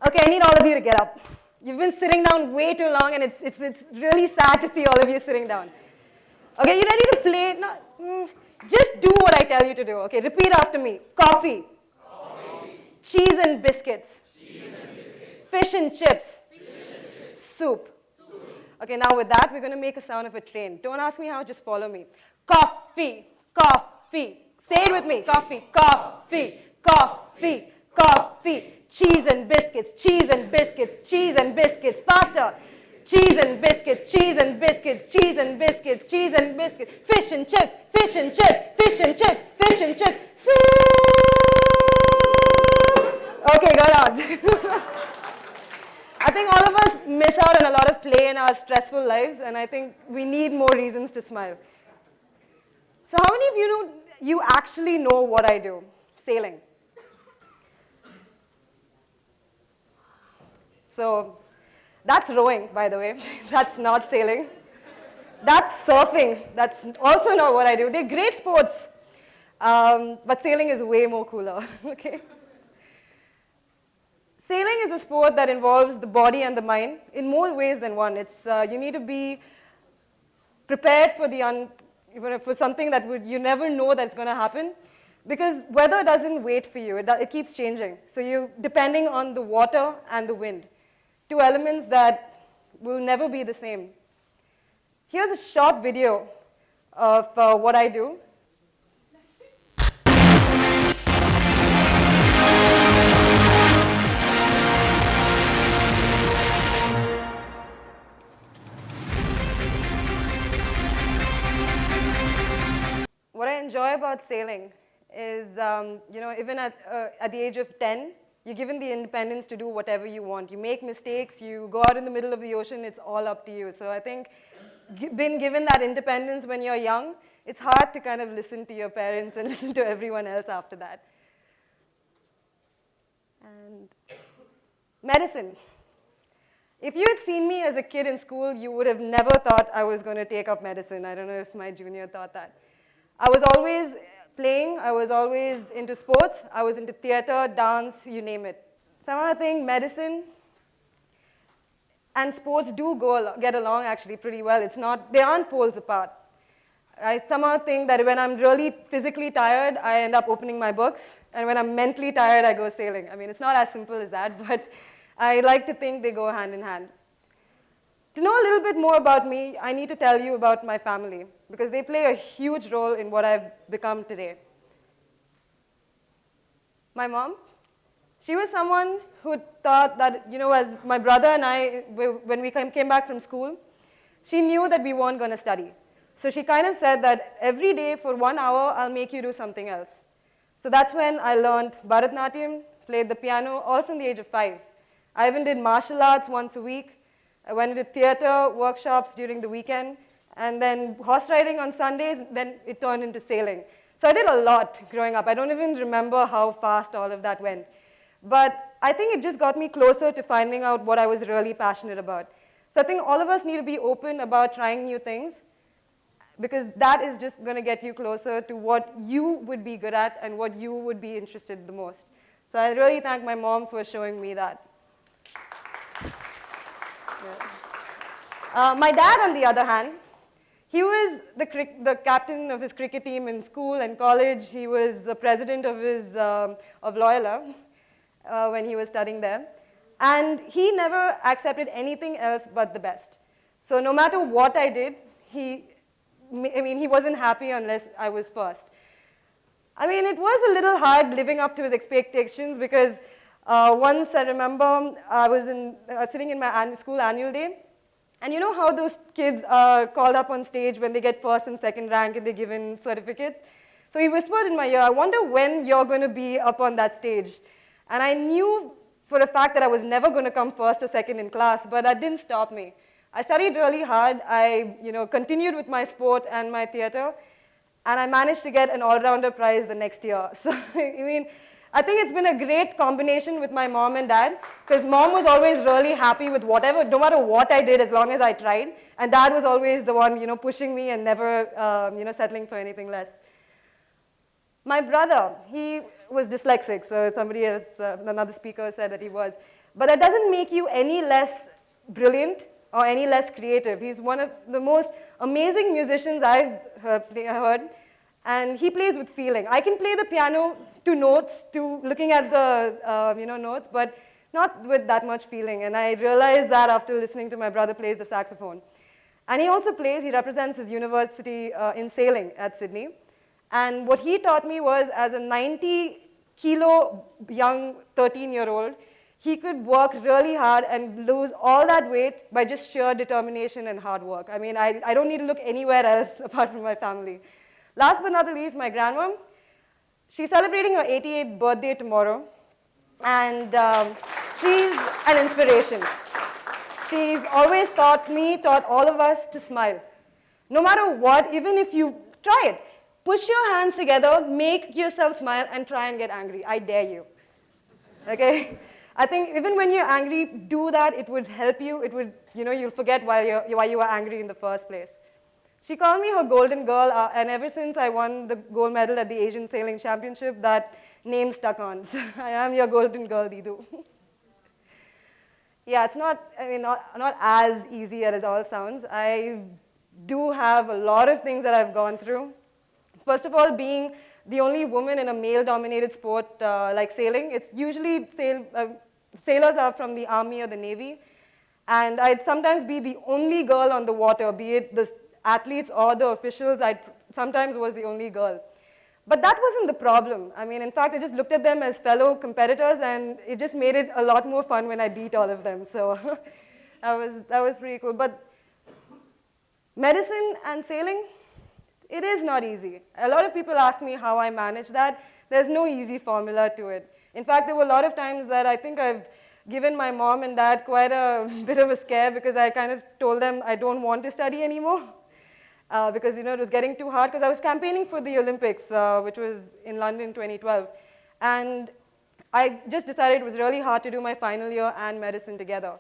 Okay, I need all of you to get up. You've been sitting down way too long, and it's really sad to see all of you sitting down. Okay, you ready to play? No, just do what I tell you to do. Okay, repeat after me. Coffee. Coffee. Cheese and biscuits. Cheese and biscuits. Fish and chips. Fish and chips. Soup. Okay, now with that, we're going to make a sound of a train. Don't ask me how, just follow me. Coffee, coffee. Say it with me. Coffee, coffee, coffee, coffee. Cheese and biscuits, cheese and biscuits, cheese and biscuits. Faster. Cheese and biscuits, cheese and biscuits, cheese and biscuits, cheese and biscuits. Fish and chips, fish and chips, fish and chips, fish and chips. Soup. Okay, go on. I think all of us miss out on a lot of play in our stressful lives, and I think we need more reasons to smile. So how many of you know you actually know what I do? Sailing. So that's rowing, by the way. That's not sailing. That's surfing. That's also not what I do. They're great sports, but sailing is way more cooler. Okay. Sailing is a sport that involves the body and the mind in more ways than one. It's, you need to be prepared for, for something that you never know that's going to happen, because weather doesn't wait for you. It keeps changing. So you're depending on the water and the wind, two elements that will never be the same. Here's a short video of what I do. What I enjoy about sailing is, even at the age of 10, you're given the independence to do whatever you want. You make mistakes, you go out in the middle of the ocean, it's all up to you. So I think being given that independence when you're young, it's hard to kind of listen to your parents and listen to everyone else after that. And medicine. If you had seen me as a kid in school, you would have never thought I was going to take up medicine. I don't know if my junior thought that. I was always playing, I was always into sports, I was into theater, dance, you name it. Somehow I think medicine and sports do get along actually pretty well. They aren't poles apart. I somehow think that when I'm really physically tired, I end up opening my books, and when I'm mentally tired, I go sailing. I mean, it's not as simple as that, but I like to think they go hand in hand. To know a little bit more about me, I need to tell you about my family, because they play a huge role in what I've become today. My mom, she was someone who thought that, as my brother and I, when we came back from school, she knew that we weren't going to study. So she kind of said that every day for 1 hour, I'll make you do something else. So that's when I learned Bharatanatyam, played the piano, all from the age of 5. I even did martial arts once a week. I went into theater workshops during the weekend, and then horse riding on Sundays, then it turned into sailing. So I did a lot growing up. I don't even remember how fast all of that went. But I think it just got me closer to finding out what I was really passionate about. So I think all of us need to be open about trying new things, because that is just going to get you closer to what you would be good at and what you would be interested in the most. So I really thank my mom for showing me that. My dad, on the other hand, he was the captain of his cricket team in school and college. He was the president of Loyola when he was studying there. And he never accepted anything else but the best. So no matter what I did, he wasn't happy unless I was first. I mean, it was a little hard living up to his expectations, because once I remember I was sitting in my school annual day, and you know how those kids are called up on stage when they get first and second rank and they're given certificates? So he whispered in my ear, I wonder when you're going to be up on that stage. And I knew for a fact that I was never going to come first or second in class, but that didn't stop me. I studied really hard. I continued with my sport and my theater, and I managed to get an all-rounder prize the next year. So I think it's been a great combination with my mom and dad, because mom was always really happy with whatever, no matter what I did, as long as I tried, and dad was always the one pushing me and never settling for anything less. My brother, he was dyslexic, so somebody else, another speaker said that he was. But that doesn't make you any less brilliant or any less creative. He's one of the most amazing musicians I've heard, and he plays with feeling. I can play the piano to notes, to looking at the notes, but not with that much feeling. And I realized that after listening to my brother plays the saxophone. And he also plays, he represents his university in sailing at Sydney. And what he taught me was, as a 90-kilo young 13-year-old, he could work really hard and lose all that weight by just sheer determination and hard work. I mean, I don't need to look anywhere else apart from my family. Last but not the least, my grandma. She's celebrating her 88th birthday tomorrow, and she's an inspiration. She's always taught all of us to smile. No matter what, even if you try it, push your hands together, make yourself smile, and try and get angry. I dare you. Okay? I think even when you're angry, do that. It would help you. It would, you'll forget why you were angry in the first place. She called me her golden girl, and ever since I won the gold medal at the Asian Sailing Championship, that name stuck on. So I am your golden girl, Didu. Yeah, it's not as easy as it all sounds. I do have a lot of things that I've gone through. First of all, being the only woman in a male-dominated sport like sailing, it's usually sailors are from the Army or the Navy, and I'd sometimes be the only girl on the water, be it the athletes or the officials. I sometimes was the only girl. But that wasn't the problem. I mean, in fact, I just looked at them as fellow competitors, and it just made it a lot more fun when I beat all of them. So that was pretty cool. But medicine and sailing, it is not easy. A lot of people ask me how I manage that. There's no easy formula to it. In fact, there were a lot of times that I think I've given my mom and dad quite a bit of a scare, because I kind of told them I don't want to study anymore. Because it was getting too hard, because I was campaigning for the Olympics, which was in London 2012. And I just decided it was really hard to do my final year and medicine together.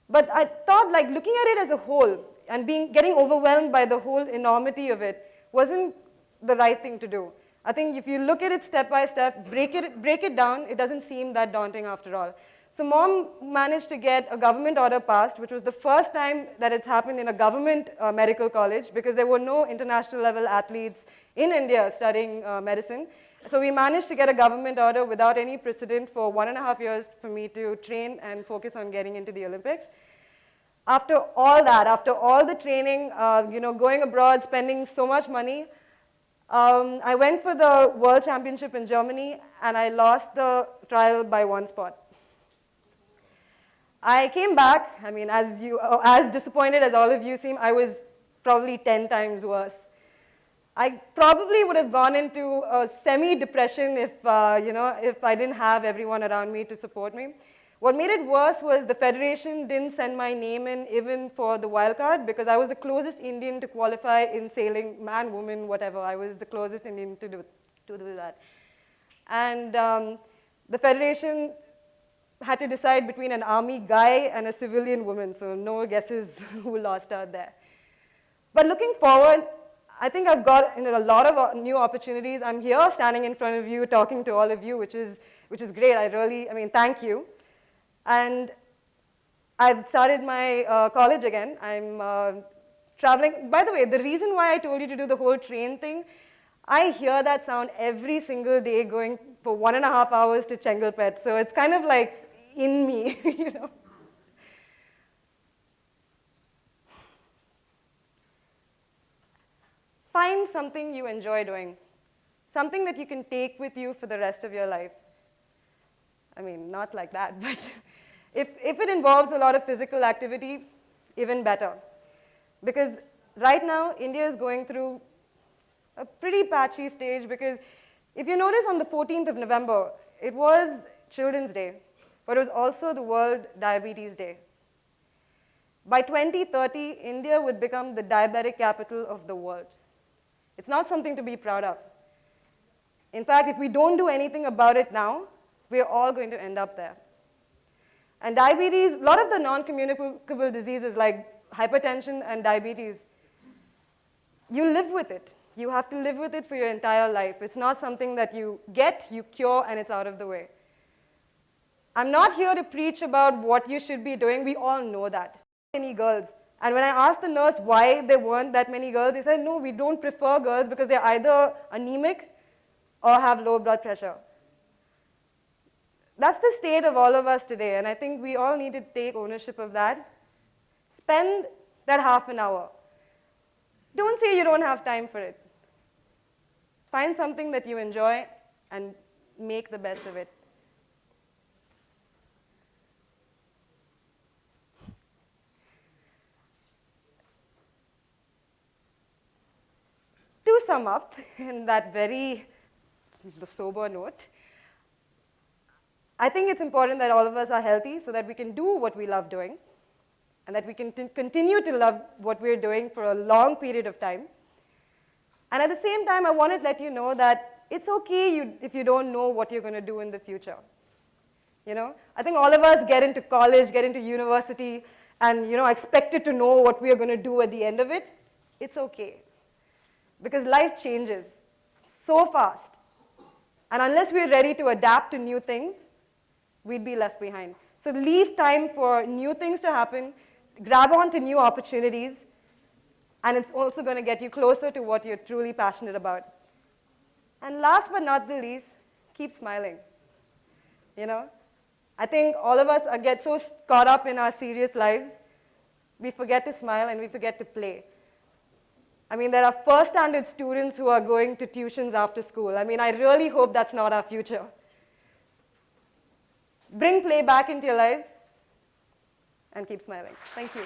But I thought, like, looking at it as a whole and getting overwhelmed by the whole enormity of it wasn't the right thing to do. I think if you look at it step by step, break it down, it doesn't seem that daunting after all. So mom managed to get a government order passed, which was the first time that it's happened in a government medical college, because there were no international level athletes in India studying medicine. So we managed to get a government order without any precedent for 1.5 years for me to train and focus on getting into the Olympics. After all that, after all the training, going abroad, spending so much money, I went for the World Championship in Germany, and I lost the trial by 1 spot. I came back. I mean, as disappointed as all of you seem, I was probably 10 times worse. I probably would have gone into a semi-depression if I didn't have everyone around me to support me. What made it worse was the federation didn't send my name in even for the wildcard, because I was the closest Indian to qualify in sailing, man, woman, whatever. I was the closest Indian to do that. And the federation had to decide between an army guy and a civilian woman, so no guesses who lost out there. But looking forward, I think I've got a lot of new opportunities. I'm here standing in front of you, talking to all of you, which is great. Thank you. And I've started my college again. I'm traveling. By the way, the reason why I told you to do the whole train thing, I hear that sound every single day going for 1.5 hours to Chengalpet. So it's kind of like in me, Find something you enjoy doing, something that you can take with you for the rest of your life. I mean, not like that, but if it involves a lot of physical activity, even better. Because right now, India is going through a pretty patchy stage, because if you notice, on the 14th of November, it was Children's Day, but it was also the World Diabetes Day. By 2030, India would become the diabetic capital of the world. It's not something to be proud of. In fact, if we don't do anything about it now, we're all going to end up there. And diabetes, a lot of the non-communicable diseases like hypertension and diabetes, you live with it. You have to live with it for your entire life. It's not something that you get, you cure, and it's out of the way. I'm not here to preach about what you should be doing. We all know that. Many girls. And when I asked the nurse why there weren't that many girls, they said, no, we don't prefer girls because they're either anemic or have low blood pressure. That's the state of all of us today, and I think we all need to take ownership of that. Spend that half an hour. Don't say you don't have time for it. Find something that you enjoy and make the best of it. To sum up, in that very sober note, I think it's important that all of us are healthy so that we can do what we love doing and that we can continue to love what we're doing for a long period of time. And at the same time, I want to let you know that it's okay if you don't know what you're going to do in the future. You know, I think all of us get into college, get into university, and expected to know what we're going to do at the end of it. It's okay. Because life changes so fast. And unless we're ready to adapt to new things, we'd be left behind. So leave time for new things to happen, grab on to new opportunities, and it's also going to get you closer to what you're truly passionate about. And last but not the least, keep smiling. I think all of us get so caught up in our serious lives, we forget to smile and we forget to play. I mean, there are first standard students who are going to tuitions after school. I mean, I really hope that's not our future. Bring play back into your lives and keep smiling. Thank you.